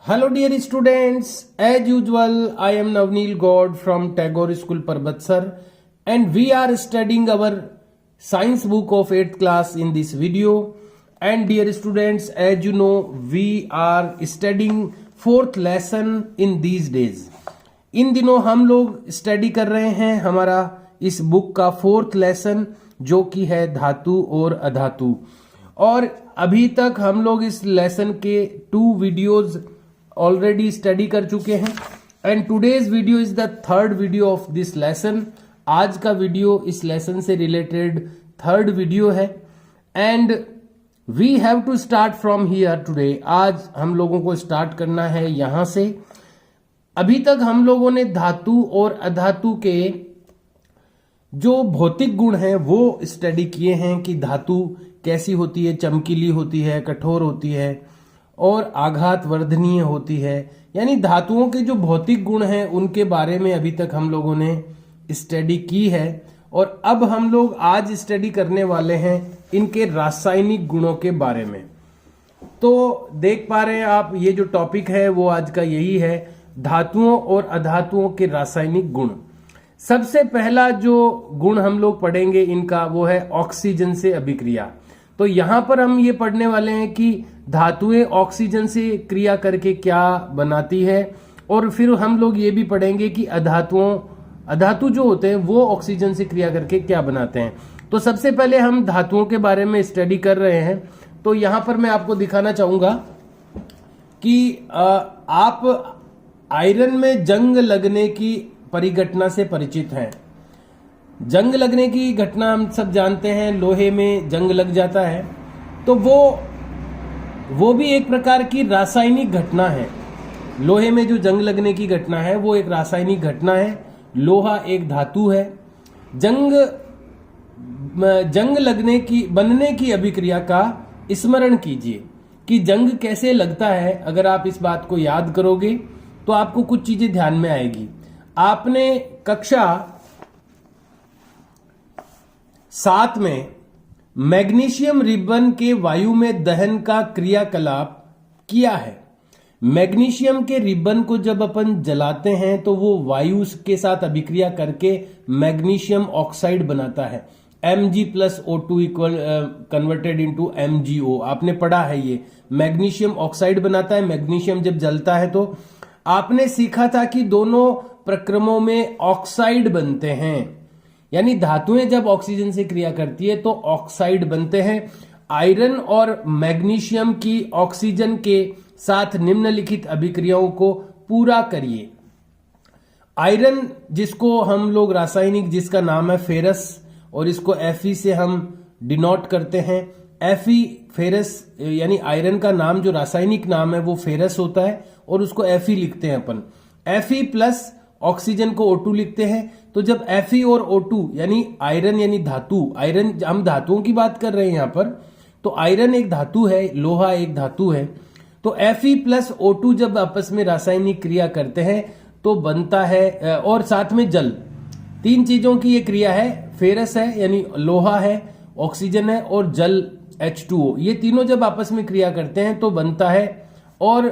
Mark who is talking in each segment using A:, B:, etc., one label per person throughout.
A: Hello dear students, as usual I am Navneel God from Tagore School Parbatsar and we are studying our science book of 8th class in this video. And dear students, as you know we are studying 4th lesson in these days. इन दिनों हम लोग study कर रहे हैं हमारा इस book का 4th lesson जो कि है धातु और अधातु। और अभी तक हम लोग इस लेसन के 2 वीडियोज ऑलरेडी स्टडी कर चुके हैं and today's video is the 3rd video of this lesson. आज का वीडियो इस लेसन से रिलेटेड 3rd वीडियो है and we have to start from here today. आज हम लोगों को स्टार्ट करना है यहां से। अभी तक हम लोगों ने धातु और अधातु के जो भौतिक गुण हैं वो स्टडी किए हैं कि धातु कैसी होती है, चमकीली होती है, कठोर होती है और आघात वर्धनीय होती है। यानी धातुओं के जो भौतिक गुण हैं उनके बारे में अभी तक हम लोगों ने स्टडी की है और अब हम लोग आज स्टडी करने वाले हैं इनके रासायनिक गुणों के बारे में। तो देख पा रहे हैं आप, ये जो टॉपिक है वो आज का यही है, धातुओं और अधातुओं के रासायनिक गुण। सबसे पहला जो गुण हम लोग पढ़ेंगे इनका वो है ऑक्सीजन से अभिक्रिया। तो यहां पर हम ये पढ़ने वाले हैं कि धातुएं ऑक्सीजन से क्रिया करके क्या बनाती है और फिर हम लोग ये भी पढ़ेंगे कि अधातु जो होते हैं वो ऑक्सीजन से क्रिया करके क्या बनाते हैं। तो सबसे पहले हम धातुओं के बारे में स्टडी कर रहे हैं। तो यहां पर मैं आपको दिखाना चाहूंगा कि आप आयरन में जंग लगने की परिघटना से परिचित हैं। जंग लगने की घटना हम सब जानते हैं, लोहे में जंग लग जाता है तो वो भी एक प्रकार की रासायनिक घटना है। लोहे में जो जंग लगने की घटना है वो एक रासायनिक घटना है। लोहा एक धातु है। जंग बनने की अभिक्रिया का स्मरण कीजिए कि जंग कैसे लगता है। अगर आप इस बात को याद करोगे तो आपको कुछ चीजें ध्यान में आएगी। आपने कक्षा 7 में मैग्नीशियम रिबन के वायु में दहन का क्रियाकलाप किया है। मैग्नीशियम के रिबन को जब अपन जलाते हैं तो वो वायु के साथ अभिक्रिया करके मैग्नीशियम ऑक्साइड बनाता है। Mg+O2 equal converted into MgO। आपने पढ़ा है ये मैग्नीशियम ऑक्साइड बनाता है। मैग्नीशियम जब जलता है तो आपने सीखा था कि दोनों प्रक्रमों में ऑक्साइड बनते हैं। यानी धातुएं जब ऑक्सीजन से क्रिया करती है तो ऑक्साइड बनते हैं। आयरन और मैग्नीशियम की ऑक्सीजन के साथ निम्नलिखित अभिक्रियाओं को पूरा करिए। आयरन जिसको हम लोग रासायनिक जिसका नाम है फेरस और इसको Fe से हम डिनोट करते हैं। Fe फेरस यानी आयरन का नाम जो रासायनिक नाम है वो फेरस होता है और उसको Fe लिखते हैं अपन। Fe प्लस ऑक्सीजन को O2 लिखते हैं। तो जब Fe और O2 यानी आयरन यानी धातु, आयरन हम धातुओं की बात कर रहे हैं यहां पर, तो आयरन एक धातु है, लोहा एक धातु है। तो Fe प्लस O2 जब आपस में रासायनिक क्रिया करते हैं तो बनता है, और साथ में जल, 3 चीजों की ये क्रिया है। फेरस है यानी लोहा है, ऑक्सीजन है और जल H2O। ये तीनों जब आपस में क्रिया करते हैं तो बनता है, और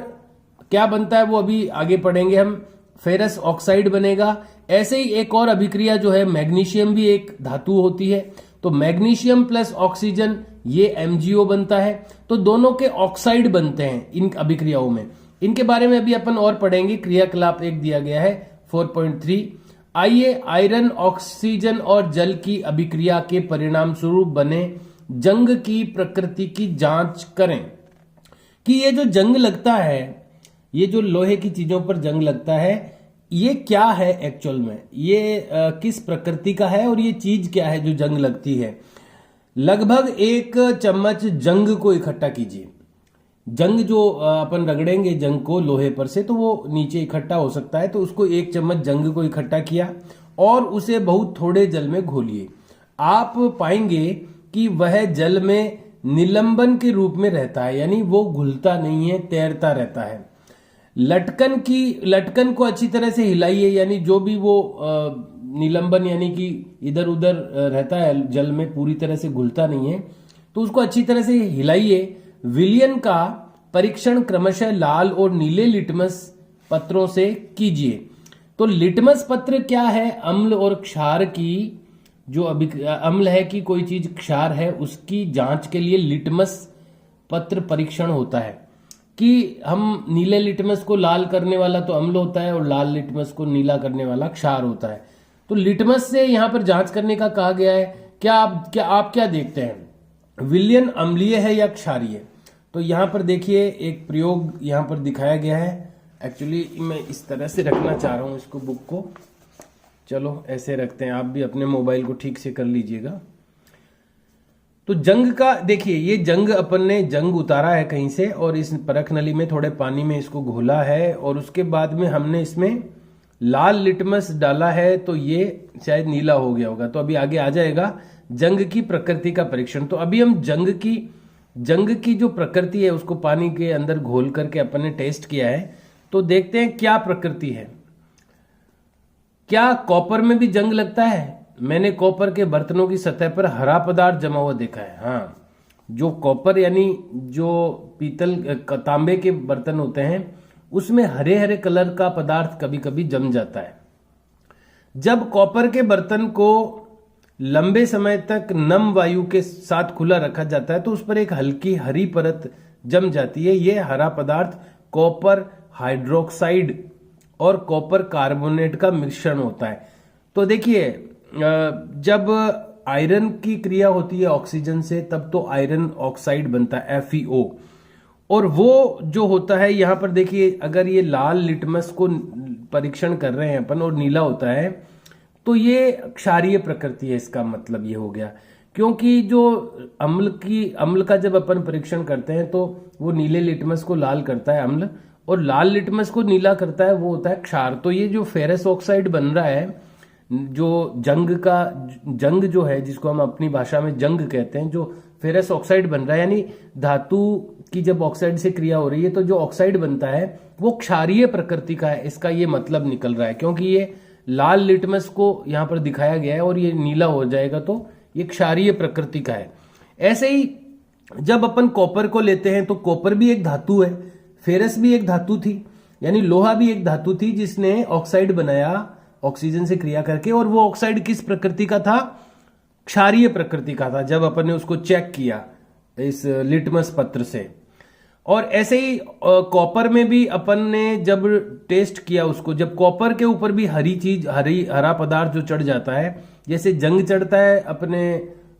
A: क्या बनता है वो अभी आगे पढ़ेंगे हम। फेरस ऑक्साइड बनेगा। ऐसे ही एक और अभिक्रिया जो है, मैग्नीशियम भी एक धातु होती है तो मैग्नीशियम प्लस ऑक्सीजन ये MgO बनता है। तो दोनों के ऑक्साइड बनते हैं इन अभिक्रियाओं में। इनके बारे में अभी अपन और पढ़ेंगे। क्रियाकलाप एक दिया गया है 4.3। आइए आयरन, ऑक्सीजन और जल की अभिक्रिया के परिणाम स्वरूप बने जंग की प्रकृति की जांच करें कि ये जो जंग लगता है, ये जो लोहे की चीजों पर जंग लगता है, ये क्या है एक्चुअल में, ये किस प्रकृति का है और ये चीज क्या है जो जंग लगती है। लगभग 1 चम्मच जंग को इकट्ठा कीजिए। जंग जो अपन रगड़ेंगे जंग को लोहे पर से तो वो नीचे इकट्ठा हो सकता है, तो उसको 1 चम्मच जंग को इकट्ठा किया और उसे बहुत थोड़े जल में घोलिए। आप पाएंगे कि वह जल में निलंबन के रूप में रहता है, यानी वो घुलता नहीं है, तैरता रहता है। लटकन को अच्छी तरह से हिलाइए, यानी जो भी वो निलंबन यानी कि इधर उधर रहता है जल में, पूरी तरह से घुलता नहीं है, तो उसको अच्छी तरह से हिलाइए। विलयन का परीक्षण क्रमशः लाल और नीले लिटमस पत्रों से कीजिए। तो लिटमस पत्र क्या है? अम्ल और क्षार की जो अम्ल है कि कोई चीज क्षार है उसकी जांच के लिए लिटमस पत्र परीक्षण होता है कि हम नीले लिटमस को लाल करने वाला तो अम्ल होता है और लाल लिटमस को नीला करने वाला क्षार होता है। तो लिटमस से यहां पर जांच करने का कहा गया है। क्या आप क्या देखते हैं, विलयन अम्लीय है या क्षारीय? तो यहां पर देखिए एक प्रयोग यहां पर दिखाया गया है। एक्चुअली मैं इस तरह से रखना चाह रहा हूं इसको, बुक को। चलो ऐसे रखते हैं, आप भी अपने मोबाइल को ठीक से कर लीजिएगा। तो जंग का देखिए, ये जंग अपन ने जंग उतारा है कहीं से और इस परख नली में थोड़े पानी में इसको घोला है और उसके बाद में हमने इसमें लाल लिटमस डाला है, तो ये शायद नीला हो गया होगा। तो अभी आगे आ जाएगा जंग की प्रकृति का परीक्षण। तो अभी हम जंग की जो प्रकृति है उसको पानी के अंदर घोल करके अपन ने टेस्ट किया है। तो देखते हैं क्या प्रकृति है। क्या कॉपर में भी जंग लगता है? मैंने कॉपर के बर्तनों की सतह पर हरा पदार्थ जमा हुआ देखा है। हाँ, जो कॉपर यानी जो पीतल तांबे के बर्तन होते हैं उसमें हरे हरे कलर का पदार्थ कभी कभी जम जाता है। जब कॉपर के बर्तन को लंबे समय तक नम वायु के साथ खुला रखा जाता है तो उस पर एक हल्की हरी परत जम जाती है। यह हरा पदार्थ कॉपर हाइड्रोक्साइड और कॉपर कार्बोनेट का मिश्रण होता है। तो देखिए, जब आयरन की क्रिया होती है ऑक्सीजन से तब तो आयरन ऑक्साइड बनता है FeO, और वो जो होता है यहां पर देखिए, अगर ये लाल लिटमस को परीक्षण कर रहे हैं अपन और नीला होता है तो ये क्षारीय प्रकृति है। इसका मतलब ये हो गया, क्योंकि जो अम्ल का जब अपन परीक्षण करते हैं तो वो नीले लिटमस को लाल करता है अम्ल, और लाल लिटमस को नीला करता है वो होता है क्षार। तो ये जो फेरस ऑक्साइड बन रहा है, जो जंग जो है जिसको हम अपनी भाषा में जंग कहते हैं, जो फेरस ऑक्साइड बन रहा है यानी धातु की जब ऑक्साइड से क्रिया हो रही है तो जो ऑक्साइड बनता है वो क्षारीय प्रकृति का है। इसका ये मतलब निकल रहा है, क्योंकि ये लाल लिटमस को यहां पर दिखाया गया है और ये नीला हो जाएगा तो ये क्षारीय प्रकृति का है। ऐसे ही जब अपन कॉपर को लेते हैं तो कॉपर भी एक धातु है, फेरस भी एक धातु थी, यानी लोहा भी एक धातु थी जिसने ऑक्साइड बनाया ऑक्सीजन से क्रिया करके, और वो ऑक्साइड किस प्रकृति का था? क्षारीय प्रकृति का था जब अपन ने उसको चेक किया इस लिटमस पत्र से। और ऐसे ही कॉपर में भी अपन ने जब टेस्ट किया उसको, जब कॉपर के ऊपर भी हरा पदार्थ जो चढ़ जाता है, जैसे जंग चढ़ता है अपने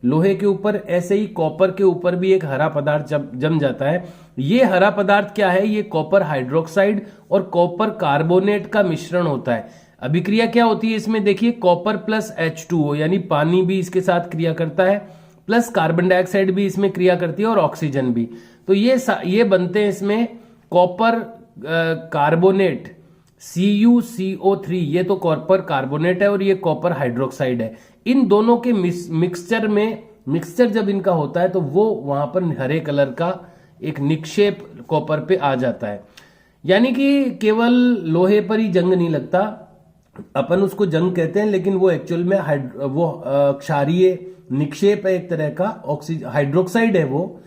A: लोहे के ऊपर, ऐसे ही कॉपर के ऊपर भी एक हरा पदार्थ जम जाता है। ये हरा पदार्थ क्या है? ये कॉपर हाइड्रोक्साइड और कॉपर कार्बोनेट का मिश्रण होता है। अभिक्रिया क्या होती है इसमें? देखिए, कॉपर प्लस H2O यानी पानी भी इसके साथ क्रिया करता है, प्लस कार्बन डाइऑक्साइड भी इसमें क्रिया करती है और ऑक्सीजन भी। तो ये बनते हैं इसमें कॉपर कार्बोनेट CuCO3, ये तो कॉपर कार्बोनेट है और ये कॉपर हाइड्रोक्साइड है। इन दोनों के मिक्सचर जब इनका होता है तो वो वहां पर हरे कलर का एक निक्षेप कॉपर पे आ जाता है। यानी कि केवल लोहे पर ही जंग नहीं लगता, अपन उसको जंग कहते हैं लेकिन वो एक्चुअल में क्षारीय निक्षेप है एक तरह का, हाइड्रोक्साइड है वो।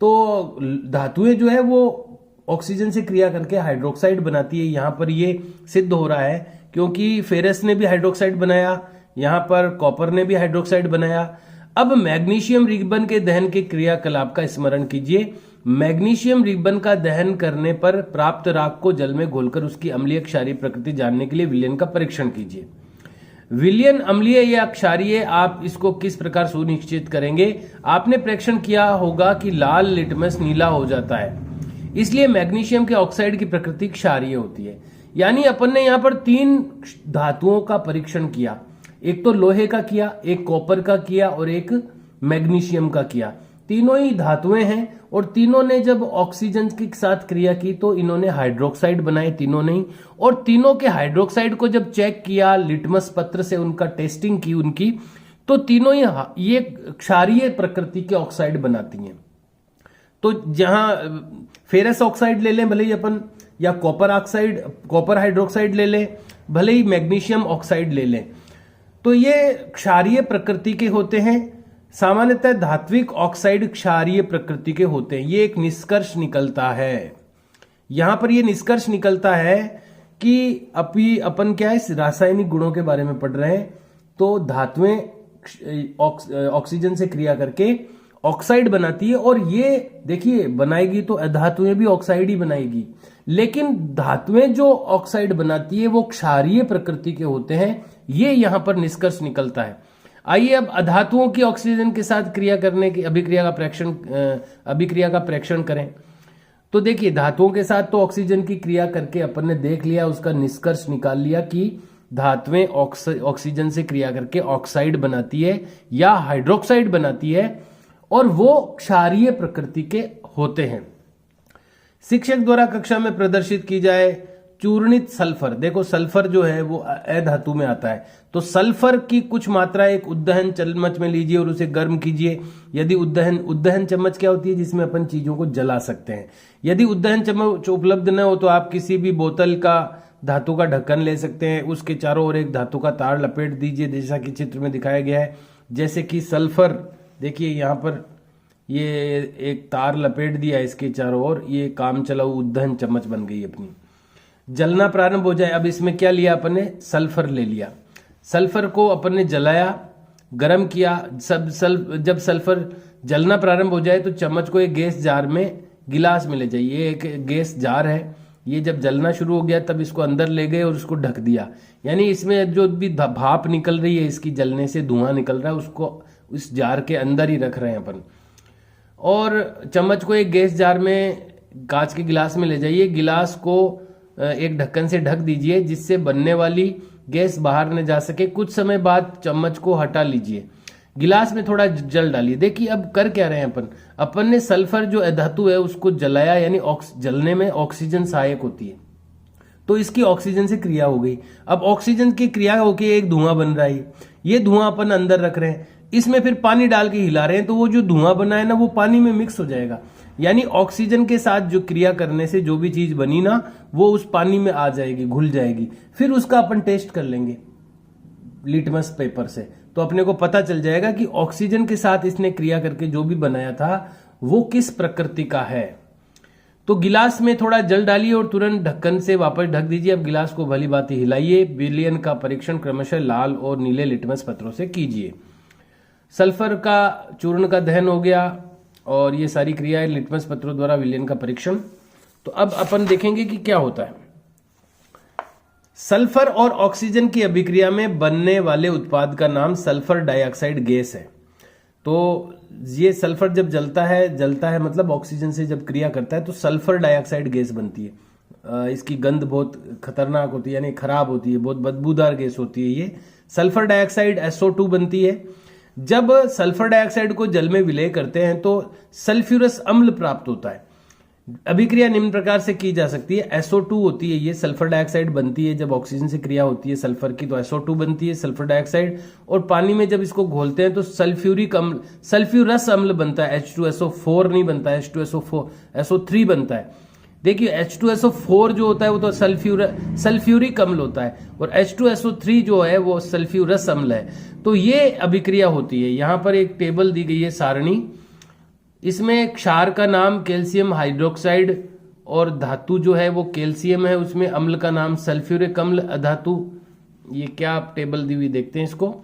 A: तो धातुएं जो है वो ऑक्सीजन से क्रिया करके हाइड्रोक्साइड बनाती है। यहां पर ये सिद्ध हो रहा है क्योंकि फेरस ने भी हाइड्रोक्साइड बनाया, यहां पर कॉपर ने भी हाइड्रोक्साइड बनाया। अब मैग्नीशियम रिबन के दहन के क्रियाकलाप का स्मरण कीजिए। मैग्नीशियम रिबन का दहन करने पर प्राप्त राख को जल में घोलकर उसकी अम्लीय क्षारीय प्रकृति जानने के लिए विलयन का परीक्षण कीजिए। विलयन अम्लीय या क्षारीय, आप इसको किस प्रकार सुनिश्चित करेंगे? आपने परीक्षण किया होगा कि लाल लिटमस नीला हो जाता है, इसलिए मैग्नीशियम के ऑक्साइड की प्रकृति क्षारीय होती है। यानी अपन ने यहां पर 3 धातुओं का परीक्षण किया, एक तो लोहे का किया, एक कॉपर का किया और एक मैग्नीशियम का किया। तीनों ही धातुएं हैं और तीनों ने जब ऑक्सीजन के साथ क्रिया की तो इन्होंने हाइड्रोक्साइड बनाए, तीनों ने। और तीनों के हाइड्रोक्साइड को जब चेक किया लिटमस पत्र से, उनका टेस्टिंग की उनकी, तो तीनों ही ये क्षारीय प्रकृति के ऑक्साइड बनाती हैं। तो जहां फेरस ऑक्साइड ले लें भले ही अपन, या कॉपर हाइड्रोक्साइड ले लें, भले ही मैग्नीशियम ऑक्साइड ले लें, तो ये क्षारीय प्रकृति के होते हैं। सामान्यतः धात्विक ऑक्साइड क्षारीय प्रकृति के होते हैं। ये एक निष्कर्ष निकलता है, यहां पर ये निष्कर्ष निकलता है कि अभी अपन क्या है रासायनिक गुणों के बारे में पढ़ रहे हैं। तो धातुएं ऑक्सीजन से क्रिया करके ऑक्साइड बनाती है, और ये देखिए बनाएगी तो धातुएं भी ऑक्साइड ही बनाएगी, लेकिन धातुएं जो ऑक्साइड बनाती है वो क्षारीय प्रकृति के होते हैं। ये यहां पर निष्कर्ष निकलता है। आइए अब अधातुओं की ऑक्सीजन के साथ क्रिया करने की अभिक्रिया का प्रेक्षण करें। तो देखिए धातुओं के साथ तो ऑक्सीजन की क्रिया करके अपन ने देख लिया, उसका निष्कर्ष निकाल लिया कि धातुएं ऑक्सीजन से क्रिया करके ऑक्साइड बनाती है या हाइड्रोक्साइड बनाती है, और वो क्षारीय प्रकृति के होते हैं। शिक्षक द्वारा कक्षा में प्रदर्शित की जाए चूर्णित सल्फर। देखो सल्फर जो है वो अधातु में आता है, तो सल्फर की कुछ मात्रा एक उद्दहन चम्मच में लीजिए और उसे गर्म कीजिए। यदि उद्दहन चम्मच क्या होती है, जिसमें अपन चीजों को जला सकते हैं। यदि उद्दहन चम्मच उपलब्ध न हो तो आप किसी भी बोतल का धातु का ढक्कन ले सकते हैं, उसके चारों ओर एक धातु का तार लपेट दीजिए, जैसा कि चित्र में दिखाया गया है। जैसे कि सल्फर, देखिए यहाँ पर ये एक तार लपेट दिया इसके चारों ओर, ये काम चलाऊ उद्दहन चम्मच बन गई अपनी। जलना प्रारंभ हो जाए, अब इसमें क्या लिया अपन ने, सल्फर ले लिया। सल्फर को अपन ने जलाया, गर्म किया। जब सल्फर जलना प्रारंभ हो जाए तो चम्मच को एक गैस जार में गिलास में ले जाइए। ये एक गैस जार है, ये जब जलना शुरू हो गया तब इसको अंदर ले गए और उसको ढक दिया। यानी इसमें जो भी भाप निकल रही है, इसकी जलने से धुआं निकल रहा है, उसको इस जार के अंदर ही रख रहे हैं अपन। और चम्मच को एक गैस जार में कांच के गिलास में ले जाइए। गिलास को एक ढक्कन से ढक दीजिए, जिससे बनने वाली गैस बाहर न जा सके। कुछ समय बाद चम्मच को हटा लीजिए, गिलास में थोड़ा जल डालिए। देखिए अब कर क्या रहे हैं अपन ने सल्फर जो धातु है उसको जलाया, यानी जलने में ऑक्सीजन सहायक होती है, तो इसकी ऑक्सीजन से क्रिया हो गई। अब ऑक्सीजन की क्रिया होकर एक धुआं बन रहा है, ये धुआं अपन अंदर रख रहे हैं, इसमें फिर पानी डाल के हिला रहे हैं, तो वो जो धुआं बना है ना वो पानी में मिक्स हो जाएगा। यानी ऑक्सीजन के साथ जो क्रिया करने से जो भी चीज बनी ना वो उस पानी में आ जाएगी, घुल जाएगी। फिर उसका अपन टेस्ट कर लेंगे लिटमस पेपर से, तो अपने को पता चल जाएगा कि ऑक्सीजन के साथ इसने क्रिया करके जो भी बनाया था वो किस प्रकृति का है। तो गिलास में थोड़ा जल डालिए और तुरंत ढक्कन से वापस ढक दीजिए। अब गिलास को भली भांति हिलाइए। विलयन का परीक्षण क्रमशः लाल और नीले लिटमस पत्रों से कीजिए। सल्फर का चूर्ण का दहन हो गया और ये सारी क्रियाएं लिटमस पत्रों द्वारा विलयन का परीक्षण। तो अब अपन देखेंगे कि क्या होता है। सल्फर और ऑक्सीजन की अभिक्रिया में बनने वाले उत्पाद का नाम सल्फर डाइऑक्साइड गैस है। तो ये सल्फर जब जलता है मतलब ऑक्सीजन से जब क्रिया करता है तो सल्फर डाइऑक्साइड गैस बनती है। इसकी गंध बहुत खतरनाक होती है, यानी खराब होती है, बहुत बदबूदार गैस होती है। ये सल्फर डाइऑक्साइड SO2 बनती है। जब सल्फर डाइऑक्साइड को जल में विलय करते हैं तो सल्फ्यूरस अम्ल प्राप्त होता है। अभिक्रिया निम्न प्रकार से की जा सकती है। SO2 होती है, ये सल्फर डाइऑक्साइड बनती है। जब ऑक्सीजन से क्रिया होती है सल्फर की तो SO2 बनती है, सल्फर डाइऑक्साइड। और पानी में जब इसको घोलते हैं तो सल्फ्यूरस अम्ल बनता है। H2SO4 नहीं बनता है, SO3 बनता है। देखिए H2SO4 जो होता है वो तो सल्फ्यूरिक अम्ल होता है, और H2SO3 जो है वो सल्फ्यूरस अम्ल है। तो ये अभिक्रिया होती है। यहां पर एक टेबल दी गई है, सारणी। इसमें क्षार का नाम कैल्शियम हाइड्रोक्साइड और धातु जो है वो कैल्शियम है, उसमें अम्ल का नाम सल्फ्यूरिक अम्ल अधातु। ये क्या टेबल दी हुई देखते हैं इसको।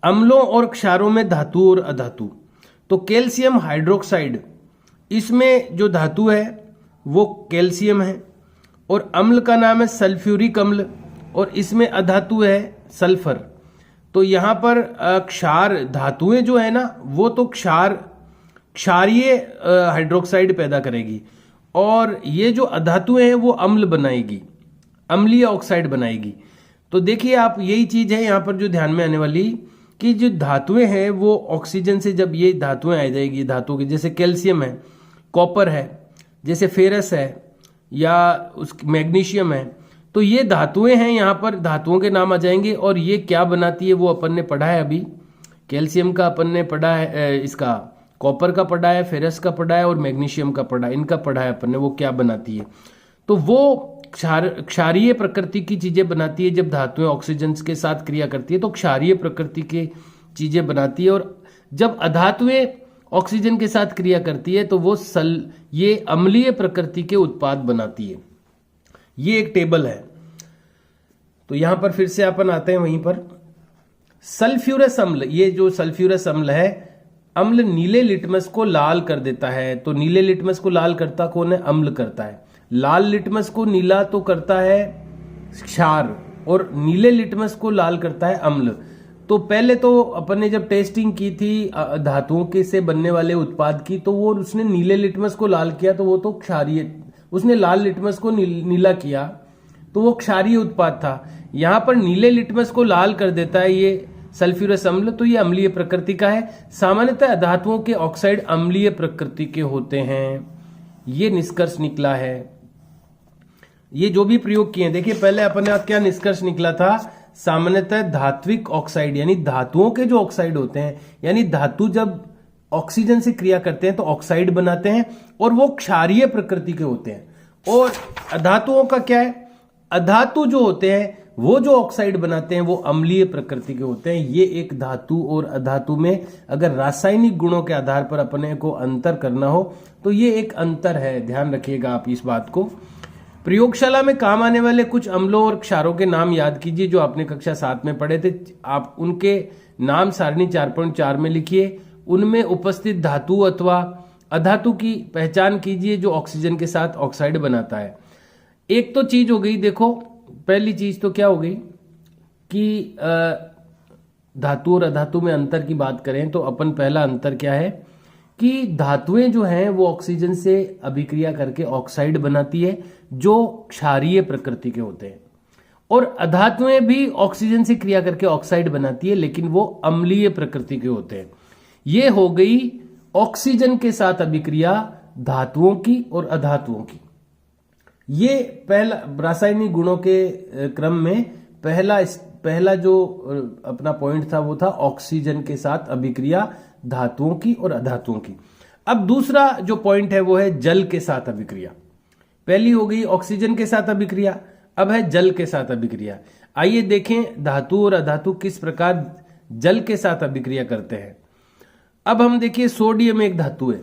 A: अम्लों और क्षारों में धातु और अधातु। तो कैल्शियम हाइड्रोक्साइड, इसमें जो धातु है वो कैल्शियम है और अम्ल का नाम है सल्फ्यूरिक अम्ल, और इसमें अधातु है सल्फर। तो यहां पर क्षार धातुएं जो है ना वो तो क्षारीय हाइड्रोक्साइड पैदा करेगी, और ये जो अधातुएं हैं वो अम्ल बनाएगी, अम्लीय ऑक्साइड बनाएगी। तो देखिए आप, यही चीज है यहां पर जो ध्यान में आने वाली, कि जो धातुएं हैं वो ऑक्सीजन से जब ये धातुएं आ जाएगी, धातुओं की जैसे कैल्शियम है, कॉपर है, जैसे फेरस है या उस मैग्नीशियम है, तो ये धातुएं हैं। यहाँ पर धातुओं के नाम आ जाएंगे और ये क्या बनाती है वो अपन ने पढ़ा है अभी। कैल्शियम का अपन ने पढ़ा है, इसका कॉपर का पढ़ा है, फेरस का पढ़ा है और मैग्नीशियम का पढ़ा है, इनका पढ़ा है अपन ने, वो क्या बनाती है। तो वो क्षारीय प्रकृति की चीजें बनाती है। जब धातुएं ऑक्सीजन के साथ क्रिया करती है तो क्षारीय प्रकृति की चीजें बनाती है, और जब अधातुएं ऑक्सीजन के साथ क्रिया करती है तो वो ये अम्लीय प्रकृति के उत्पाद बनाती है। ये एक टेबल है। तो यहां पर फिर से अपन आते हैं वहीं पर। सल्फ्यूरस अम्ल, ये जो सल्फ्यूरस अम्ल है, अम्ल नीले लिटमस को लाल कर देता है। तो नीले लिटमस को लाल करता कौन है? अम्ल करता है। लाल लिटमस को नीला तो करता है क्षार, और नीले लिटमस को लाल करता है अम्ल। तो पहले तो अपन ने जब टेस्टिंग की थी धातुओं के से बनने वाले उत्पाद की, तो वो उसने नीले लिटमस को लाल किया तो वो तो क्षारीय, उसने लाल लिटमस को नीला किया तो वो क्षारीय उत्पाद था। यहां पर नीले लिटमस को लाल कर देता है ये सल्फ्यूरस अम्ल, तो ये अम्लीय प्रकृति का है। सामान्यतः धातुओं के ऑक्साइड अम्लीय प्रकृति के होते हैं, ये निष्कर्ष निकला है। ये जो भी प्रयोग किए, देखिए पहले अपने क्या निष्कर्ष निकला था, सामान्यतः धात्विक ऑक्साइड यानी धातुओं के जो ऑक्साइड होते हैं, यानी धातु जब ऑक्सीजन से क्रिया करते हैं तो ऑक्साइड बनाते हैं और वो क्षारीय प्रकृति के होते हैं। और अधातुओं का क्या है? अधातु जो होते हैं वो जो ऑक्साइड बनाते हैं वो अम्लीय प्रकृति के होते हैं। ये एक धातु और अधातु में अगर रासायनिक गुणों के आधार पर अपने को अंतर करना हो तो ये एक अंतर है, ध्यान रखिएगा आप इस बात को। प्रयोगशाला में काम आने वाले कुछ अम्लों और क्षारों के नाम याद कीजिए जो आपने कक्षा 7 में पढ़े थे। आप उनके नाम सारणी 4.4 में लिखिए। उनमें उपस्थित धातु अथवा अधातु की पहचान कीजिए जो ऑक्सीजन के साथ ऑक्साइड बनाता है। एक तो चीज हो गई, देखो पहली चीज तो क्या हो गई कि धातु और अधातु में अंतर की बात करें तो अपन पहला अंतर क्या है कि धातुएं जो हैं वो ऑक्सीजन से अभिक्रिया करके ऑक्साइड बनाती है जो क्षारीय प्रकृति के होते हैं, और अधातुएं भी ऑक्सीजन से क्रिया करके ऑक्साइड बनाती है लेकिन वो अम्लीय प्रकृति के होते हैं। ये हो गई ऑक्सीजन के साथ अभिक्रिया धातुओं की और अधातुओं की। ये पहला रासायनिक गुणों के क्रम में पहला जो अपना पॉइंट था वो था ऑक्सीजन के साथ अभिक्रिया धातुओं की और अधातुओं की। अब दूसरा जो पॉइंट है वो है जल के साथ अभिक्रिया। पहली हो गई ऑक्सीजन के साथ अभिक्रिया, अब है जल के साथ अभिक्रिया। आइए देखें धातु और अधातु किस प्रकार जल के साथ अभिक्रिया करते हैं। अब हम देखिए सोडियम एक धातु है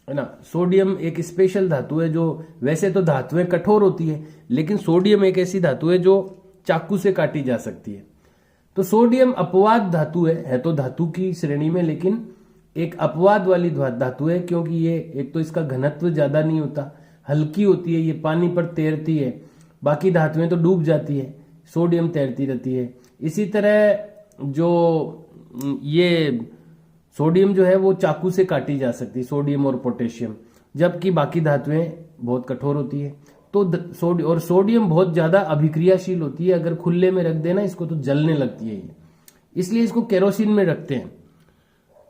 A: ना। सोडियम एक स्पेशल धातु है जो वैसे तो धातुएं कठोर होती है लेकिन सोडियम एक ऐसी धातु है जो चाकू से काटी जा सकती है। तो सोडियम अपवाद धातु है तो धातु की श्रेणी में लेकिन एक अपवाद वाली धातु है, क्योंकि ये एक तो इसका घनत्व ज्यादा नहीं होता, हल्की होती है, ये पानी पर तैरती है, बाकी धातुएं तो डूब जाती है, सोडियम तैरती रहती है। इसी तरह जो ये सोडियम जो है वो चाकू से काटी जा सकती है, सोडियम और पोटेशियम, जबकि बाकी धातुएं बहुत कठोर होती है। तो सोडियम बहुत ज्यादा अभिक्रियाशील होती है, अगर खुले में रख देना इसको तो जलने लगती है ये, इसलिए इसको केरोसिन में रखते हैं।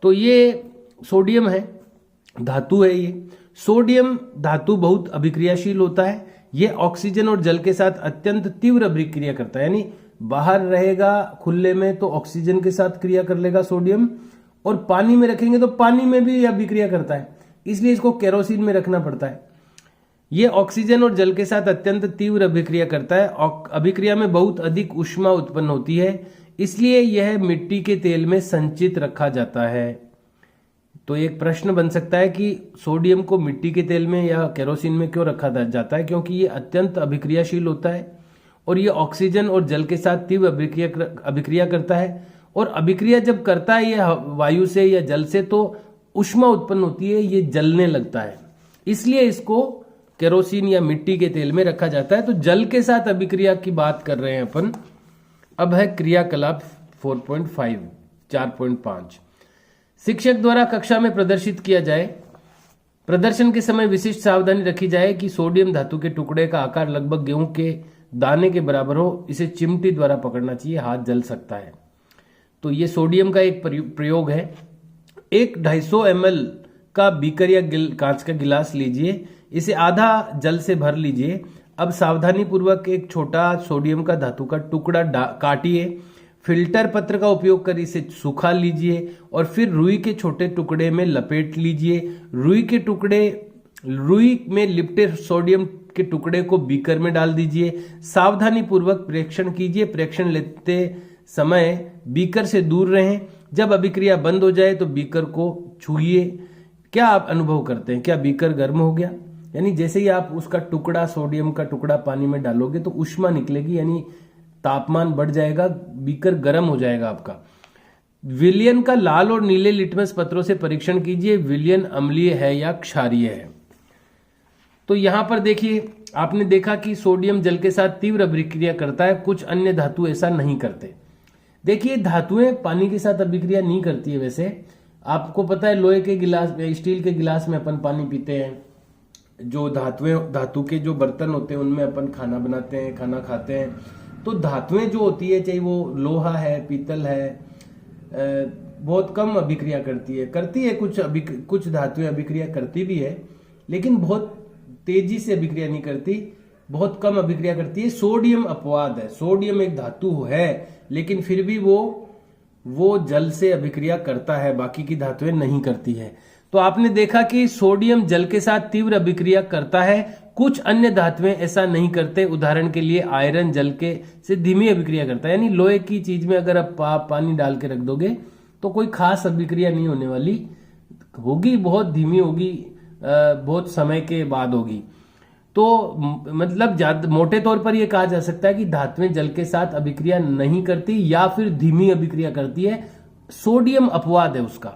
A: तो ये सोडियम है, धातु है ये। सोडियम धातु बहुत अभिक्रियाशील होता है, ये ऑक्सीजन और जल के साथ अत्यंत तीव्र अभिक्रिया करता है, यानी बाहर रहेगा खुले में तो ऑक्सीजन के साथ क्रिया कर लेगा सोडियम, और पानी में रखेंगे तो पानी में भी अभिक्रिया करता है, इसलिए इसको केरोसिन में रखना पड़ता है। ये ऑक्सीजन और जल के साथ अत्यंत तीव्र अभिक्रिया करता है। अभिक्रिया में बहुत अधिक ऊष्मा उत्पन्न होती है, इसलिए यह मिट्टी के तेल में संचित रखा जाता है। तो एक प्रश्न बन सकता है कि सोडियम को मिट्टी के तेल में या केरोसिन में क्यों रखा जाता है? क्योंकि ये अत्यंत अभिक्रियाशील होता है और ये ऑक्सीजन और जल के साथ तीव्र अभिक्रिया करता है, और अभिक्रिया जब करता है ये वायु से या जल से तो ऊष्मा उत्पन्न होती है, ये जलने लगता है, इसलिए इसको केरोसिन या मिट्टी के तेल में रखा जाता है। तो जल के साथ अभिक्रिया की बात कर रहे हैं अपन। अब है क्रियाकलाप 4.5 4.5 शिक्षक द्वारा कक्षा में प्रदर्शित किया जाए। प्रदर्शन के समय विशिष्ट सावधानी रखी जाए कि सोडियम धातु के टुकड़े का आकार लगभग गेहूं के दाने के बराबर हो, इसे चिमटी द्वारा पकड़ना चाहिए, हाथ जल सकता है। तो ये सोडियम का एक प्रयोग है। एक 250 ml का बीकर या कांच का गिलास लीजिए, इसे आधा जल से भर लीजिए। अब सावधानी पूर्वक एक छोटा सोडियम का धातु का टुकड़ा काटिए, फिल्टर पत्र का उपयोग कर इसे सुखा लीजिए और फिर रुई के छोटे टुकड़े में लपेट लीजिए। रुई में लिपटे सोडियम के टुकड़े को बीकर में डाल दीजिए। सावधानी पूर्वक प्रेक्षण कीजिए, प्रेक्षण लेते समय बीकर से दूर रहें। जब अभिक्रिया बंद हो जाए तो बीकर को छूइए। क्या आप अनुभव करते हैं? क्या बीकर गर्म हो गया? यानी जैसे ही आप उसका टुकड़ा, सोडियम का टुकड़ा पानी में डालोगे तो ऊष्मा निकलेगी, यानी तापमान बढ़ जाएगा, बीकर गर्म हो जाएगा आपका। विलयन का लाल और नीले लिटमस पत्रों से परीक्षण कीजिए, विलयन अम्लीय है या क्षारीय है। तो यहां पर देखिए, आपने देखा कि सोडियम जल के साथ तीव्र अभिक्रिया करता है, कुछ अन्य धातु ऐसा नहीं करते। देखिए, धातुएं पानी के साथ अभिक्रिया नहीं करती है। वैसे आपको पता है, लोहे के गिलास, स्टील के गिलास में अपन पानी पीते हैं, जो धातु के जो बर्तन होते हैं उनमें अपन खाना बनाते हैं, खाना खाते हैं। तो धातुएं जो होती है, चाहे वो लोहा है, पीतल है, बहुत कम अभिक्रिया करती है। कुछ धातुएं अभिक्रिया करती भी है, लेकिन बहुत तेजी से अभिक्रिया नहीं करती, बहुत कम अभिक्रिया करती है। सोडियम अपवाद है। सोडियम एक धातु है, लेकिन फिर भी वो जल से अभिक्रिया करता है, बाकी की धातुएं नहीं करती है। तो आपने देखा कि सोडियम जल के साथ तीव्र अभिक्रिया करता है, कुछ अन्य धातुएं ऐसा नहीं करते। उदाहरण के लिए आयरन जल के से धीमी अभिक्रिया करता है, यानी लोहे की चीज में अगर आप पानी डाल के रख दोगे तो कोई खास अभिक्रिया नहीं होने वाली, होगी बहुत धीमी होगी, बहुत समय के बाद होगी। तो मतलब मोटे तौर पर यह कहा जा सकता है कि धातुएं जल के साथ अभिक्रिया नहीं करती या फिर धीमी अभिक्रिया करती है, सोडियम अपवाद है उसका।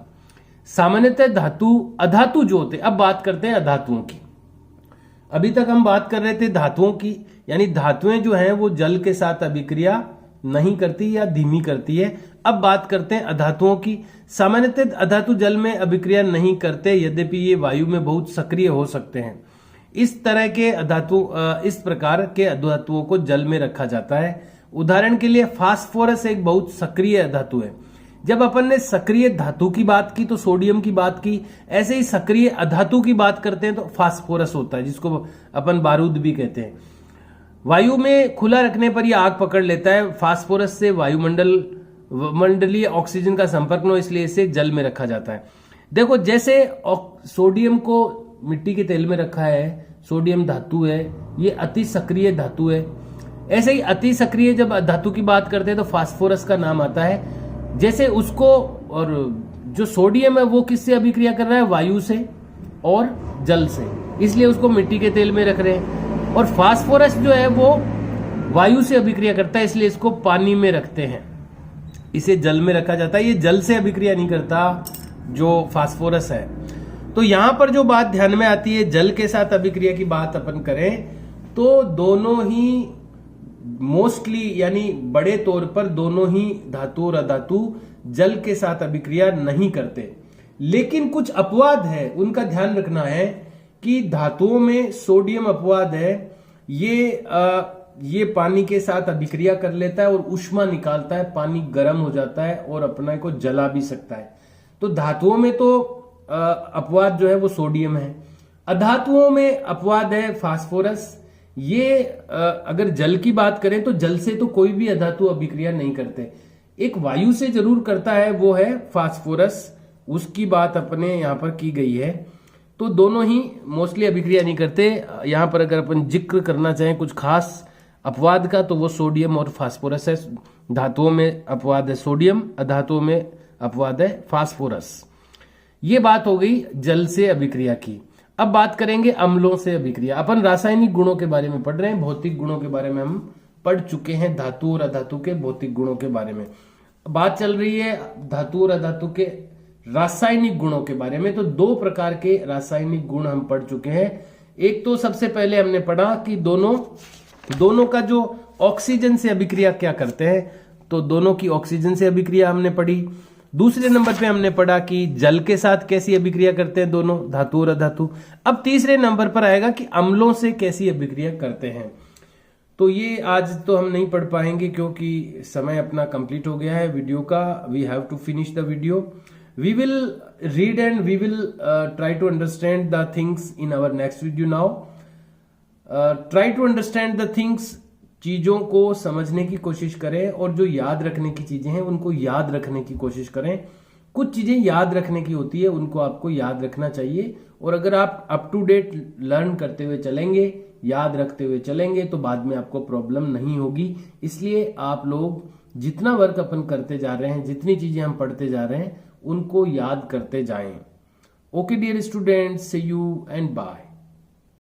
A: सामान्यतः अधातु जो होते, अब बात करते हैं अधातुओं की। अभी तक हम बात कर रहे थे धातुओं की, यानी धातुएं जो हैं वो जल के साथ अभिक्रिया नहीं करती या धीमी करती है। अब बात करते हैं अधातुओं की। सामान्यतः अधातु जल में अभिक्रिया नहीं करते, यद्यपि ये वायु में बहुत सक्रिय हो सकते हैं। इस प्रकार के अधातुओं को जल में रखा जाता है। उदाहरण के लिए फास्फोरस एक बहुत सक्रिय अधातु है। जब अपन ने सक्रिय धातु की बात की तो सोडियम की बात की, ऐसे ही सक्रिय अधातु की बात करते हैं तो फास्फोरस होता है, जिसको अपन बारूद भी कहते हैं। वायु में खुला रखने पर यह आग पकड़ लेता है। फास्फोरस से वायुमंडलीय ऑक्सीजन का संपर्क न हो, इसलिए इसे जल में रखा जाता है। देखो, जैसे सोडियम को मिट्टी के तेल में रखा है, सोडियम धातु है, ये अति सक्रिय धातु है। ऐसे ही अति सक्रिय जब धातु की बात करते हैं तो फास्फोरस का नाम आता है। जैसे उसको, और जो सोडियम है वो किससे अभिक्रिया कर रहा है? वायु से और जल से, इसलिए उसको मिट्टी के तेल में रख रहे हैं। और फास्फोरस जो है वो वायु से अभिक्रिया करता है, इसलिए इसको पानी में रखते हैं, इसे जल में रखा जाता है। ये जल से अभिक्रिया नहीं करता जो फास्फोरस है। तो यहां पर जो बात ध्यान में आती है, जल के साथ अभिक्रिया की बात अपन करें तो दोनों ही मोस्टली, यानी बड़े तौर पर दोनों ही धातु और अधातु जल के साथ अभिक्रिया नहीं करते। लेकिन कुछ अपवाद है, उनका ध्यान रखना है कि धातुओं में सोडियम अपवाद है, ये पानी के साथ अभिक्रिया कर लेता है और ऊष्मा निकालता है, पानी गर्म हो जाता है और अपने को जला भी सकता है। तो धातुओं में तो अपवाद जो है वो सोडियम है। अधातुओं में अपवाद है फास्फोरस। ये अगर जल की बात करें तो जल से तो कोई भी अधातु अभिक्रिया नहीं करते, एक वायु से जरूर करता है, वो है फास्फोरस, उसकी बात अपने यहां पर की गई है। तो दोनों ही मोस्टली अभिक्रिया नहीं करते। यहां पर अगर अपन जिक्र करना चाहें कुछ खास अपवाद का तो वो सोडियम और फास्फोरस है। धातुओं में अपवाद है सोडियम, अधातुओं में अपवाद है फास्फोरस। ये बात हो गई जल से अभिक्रिया की। अब बात करेंगे अम्लों से अभिक्रिया। अपन रासायनिक गुणों के बारे में पढ़ रहे हैं, भौतिक गुणों के बारे में हम पढ़ चुके हैं, धातु और अधातु के भौतिक गुणों के बारे में बात चल रही है, धातु और अधातु के रासायनिक गुणों के बारे में। तो दो प्रकार के रासायनिक गुण हम पढ़ चुके हैं। एक तो सबसे पहले हमने पढ़ा कि दोनों का जो ऑक्सीजन से अभिक्रिया क्या करते हैं, तो दोनों की ऑक्सीजन से अभिक्रिया हमने पढ़ी। दूसरे नंबर पे हमने पढ़ा कि जल के साथ कैसी अभिक्रिया करते हैं दोनों, धातु और अधातु। अब तीसरे नंबर पर आएगा कि अम्लों से कैसी अभिक्रिया करते हैं। तो ये आज तो हम नहीं पढ़ पाएंगे क्योंकि समय अपना कंप्लीट हो गया है वीडियो का। We have to finish the video. We will read and we will try to understand the things in our next video now. Try to understand the things, चीजों को समझने की कोशिश करें और जो याद रखने की चीजें हैं उनको याद रखने की कोशिश करें। कुछ चीजें याद रखने की होती है, उनको आपको याद रखना चाहिए। और अगर आप अप टू डेट लर्न करते हुए चलेंगे, याद रखते हुए चलेंगे, तो बाद में आपको प्रॉब्लम नहीं होगी। इसलिए आप लोग जितना वर्क अपन करते जा रहे हैं, जितनी चीजें हम पढ़ते जा रहे हैं, उनको याद करते जाएं। Okay dear students, see you and bye.